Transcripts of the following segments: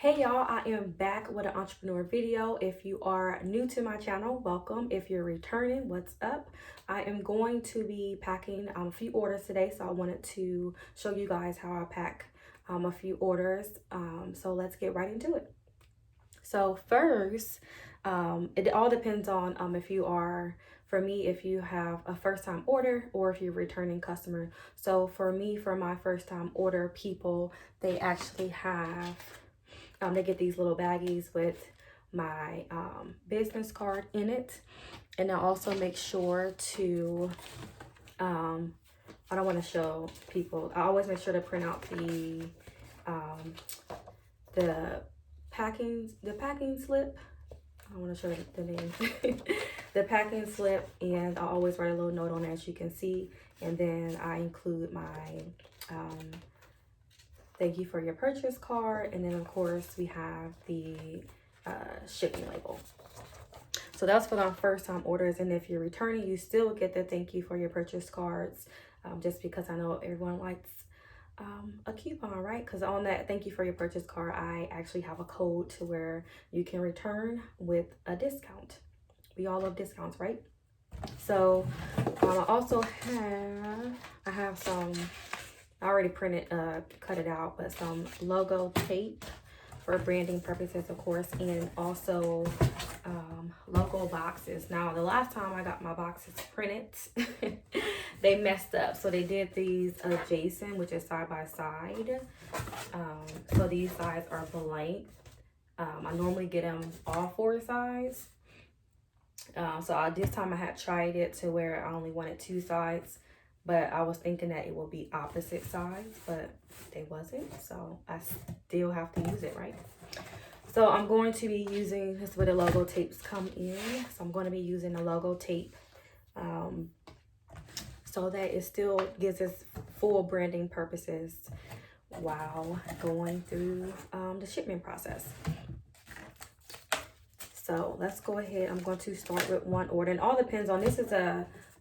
Hey y'all, I am back with an entrepreneur video. If you are new to my channel, welcome. If you're returning, what's up? I am going to be packing a few orders today, so I wanted to show you guys how I pack a few orders. So let's get right into it. So first, it all depends on if you are, for me, if you have a first time order or if you're a returning customer. So for me, for my first time order people, they actually have they get these little baggies with my business card in it. And I also make sure to, I don't want to show people, I always make sure to print out the packing slip. I want to show the name. The packing slip, and I always write a little note on it, as you can see. And then I include my thank you for your purchase card, and then of course we have the shipping label. So that's for our first time orders, and if you're returning, you still get the thank you for your purchase cards, just because I know everyone likes a coupon, right? Because on that thank you for your purchase card, I actually have a code to where you can return with a discount. We all love discounts, right? So I also have some, I already printed, cut it out, but some logo tape for branding purposes, of course, and also logo boxes. Now, the last time I got my boxes printed, they messed up. So they did these adjacent, which is side by side. So these sides are blank. I normally get them all four sides. So this time I had tried it to where I only wanted two sides. But I was thinking that it will be opposite sides, but they wasn't. So I still have to use it, right? So I'm going to be using, this is where the logo tapes come in. So I'm going to be using the logo tape so that it still gives us full branding purposes while going through the shipment process. So let's go ahead. I'm going to start with one order, and all depends on,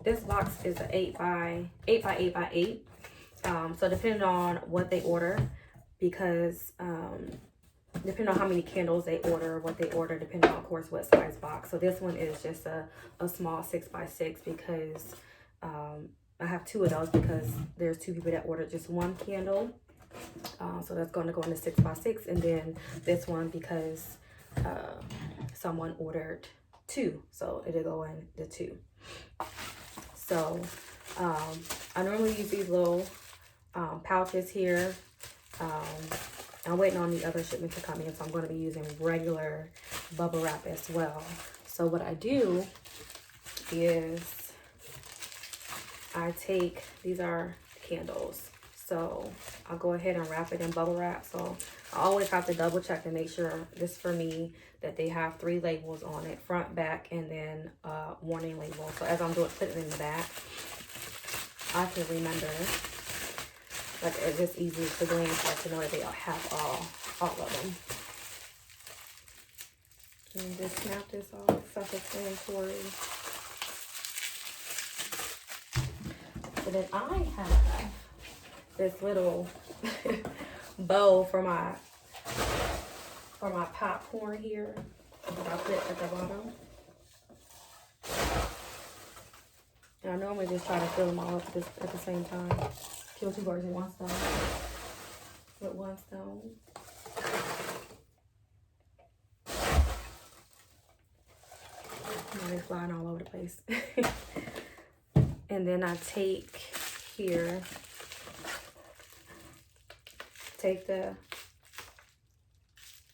this box is an 8 by 8 by 8. So depending on what they order, because depending on how many candles they order, what they order, depending on, of course, what size box. So this one is just a small 6 by 6 because I have two of those because there's two people that ordered just one candle. So that's going to go in the 6 by 6, and then this one because someone ordered two, so it'll go in the 2. So I normally use these little pouches here. I'm waiting on the other shipment to come in, so I'm going to be using regular bubble wrap as well. So what I do is I take, these are candles, so I'll go ahead and wrap it in bubble wrap. So I always have to double check to make sure, this for me, that they have 3 labels on it, front, back, and then warning label. So as I'm putting it in the back, I can remember, like, it's just easy to glance at to know that they have all of them. And just snap this off, self-explanatory. So then I have this little bow for my popcorn here that I put at the bottom. And I normally just try to fill them all up at the same time. Kill 2 birds with one stone. With one stone. Now they're flying all over the place. And then I take here, take the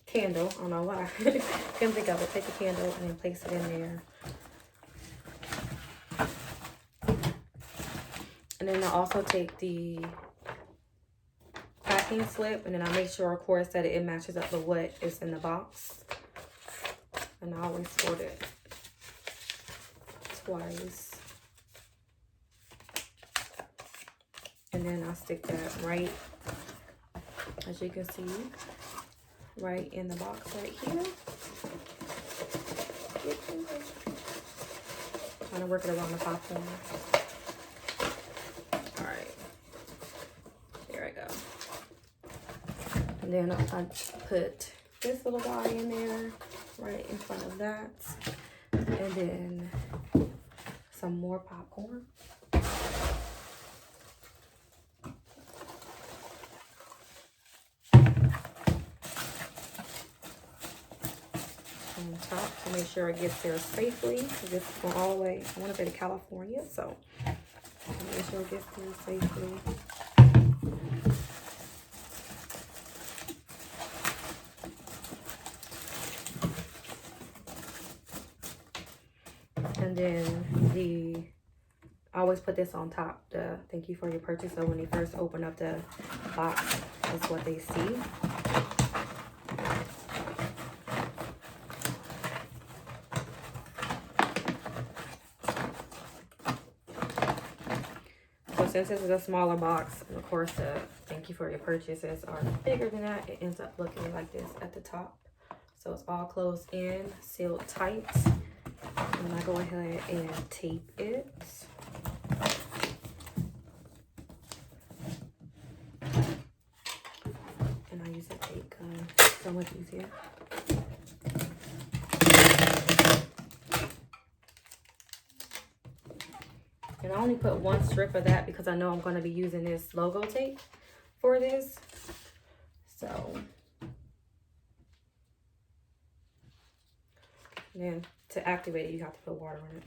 candle, I don't know why, couldn't think of it, take the candle and then place it in there. And then I also take the packing slip, and then I make sure, of course, that it matches up with what is in the box. And I always fold it twice. And then I stick that right, as you can see, right in the box right here. Trying to work it around the popcorn. All right, there I go. And then I put this little guy in there, right in front of that. And then some more popcorn. On top to make sure it gets there safely. This is going all the way, I want to say, to California, so make sure it gets there safely. And then I always put this on top, the thank you for your purchase, so when they first open up the box, that's what they see. So since this is a smaller box, and of course the thank you for your purchases are bigger than that, it ends up looking like this at the top. So it's all closed in, sealed tight. And I go ahead and tape it. And I use a tape gun, so much easier. And I only put one strip of that because I know I'm going to be using this logo tape for this. So, then to activate it, you have to put water in it.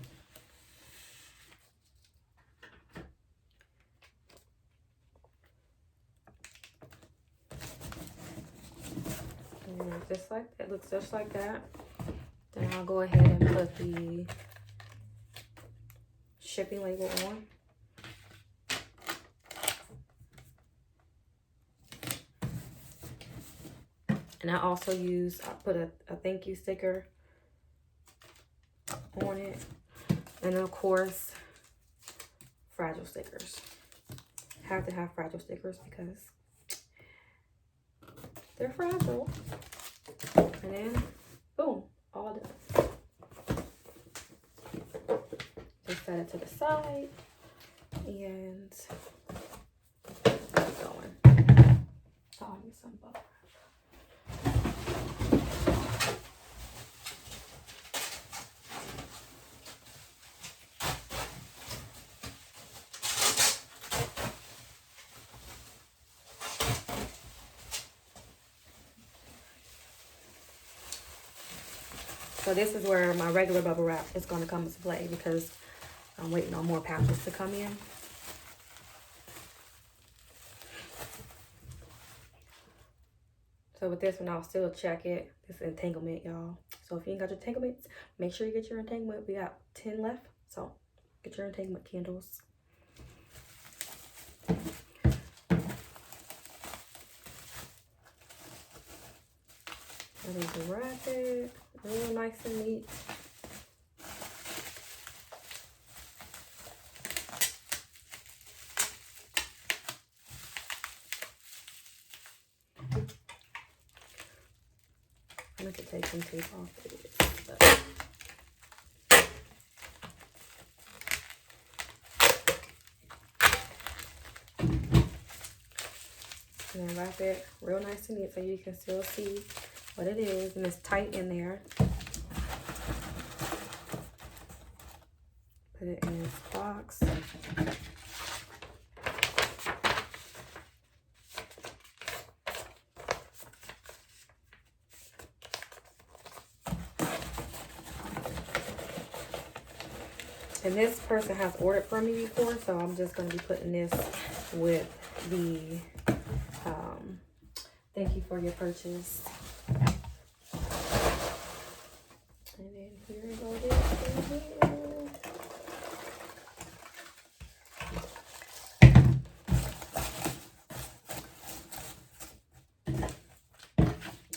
And just like it looks just like that. Then I'll go ahead and put the shipping label on. And I also put a thank you sticker on it. And of course, fragile stickers. Have to have fragile stickers because they're fragile. And then, boom, all done. Just set it to the side and keep going. Oh, I need some bubble. So this is where my regular bubble wrap is going to come into play because I'm waiting on more pouches to come in. So with this one, I'll still check it. This entanglement, y'all. So if you ain't got your entanglements, make sure you get your entanglement. We got 10 left, so get your entanglement candles. I need to wrap it real nice and neat. I'm going to take some tape off of this. And then wrap it real nice and neat so you can still see what it is. And it's tight in there. Put it in this box. And this person has ordered from me before, so I'm just going to be putting this with the thank you for your purchase. And then here we go, this thing here.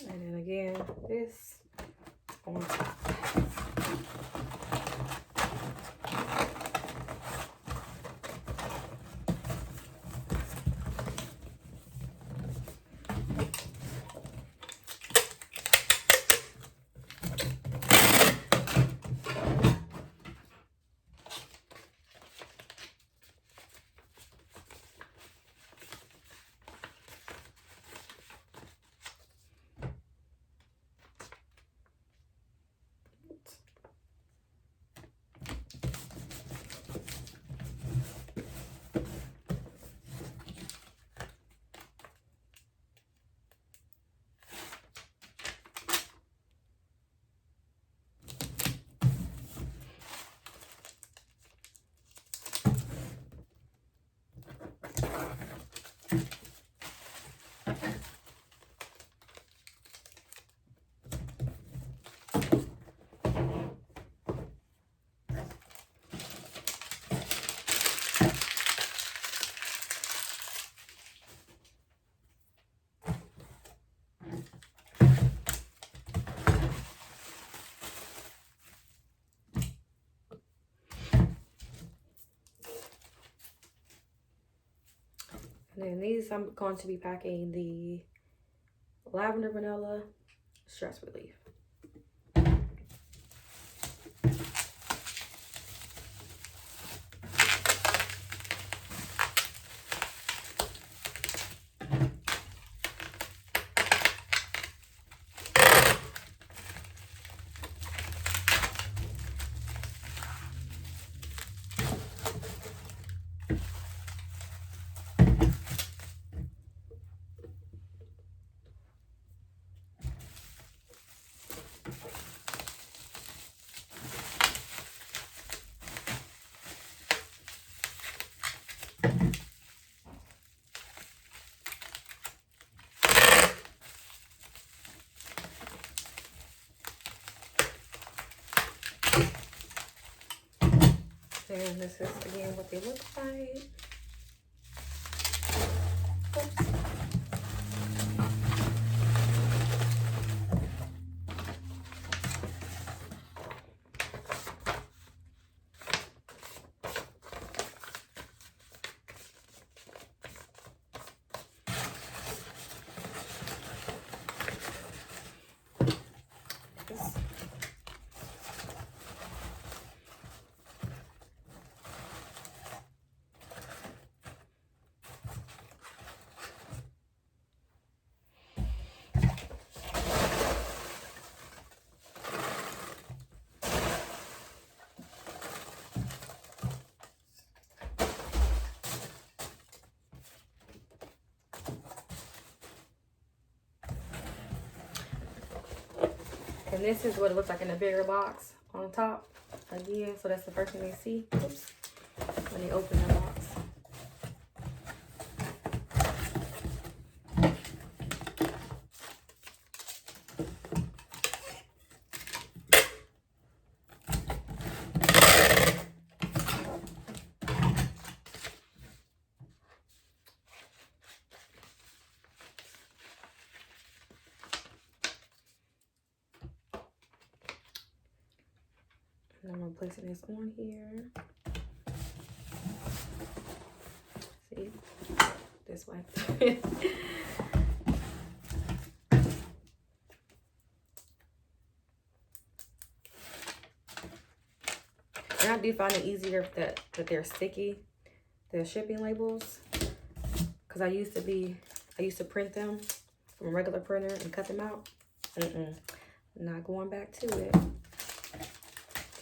And then again, this on top. And then these, I'm going to be packing the lavender vanilla stress relief. And this is again what they look like. Oops. And this is what it looks like in a bigger box on top. Again, so that's the first thing they see. Oops. When they open the box. And I'm placing this on here. See? This way. And I do find it easier that they're sticky, the shipping labels. Because I used to print them from a regular printer and cut them out. Not going back to it.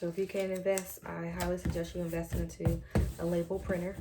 So if you can invest, I highly suggest you invest into a label printer.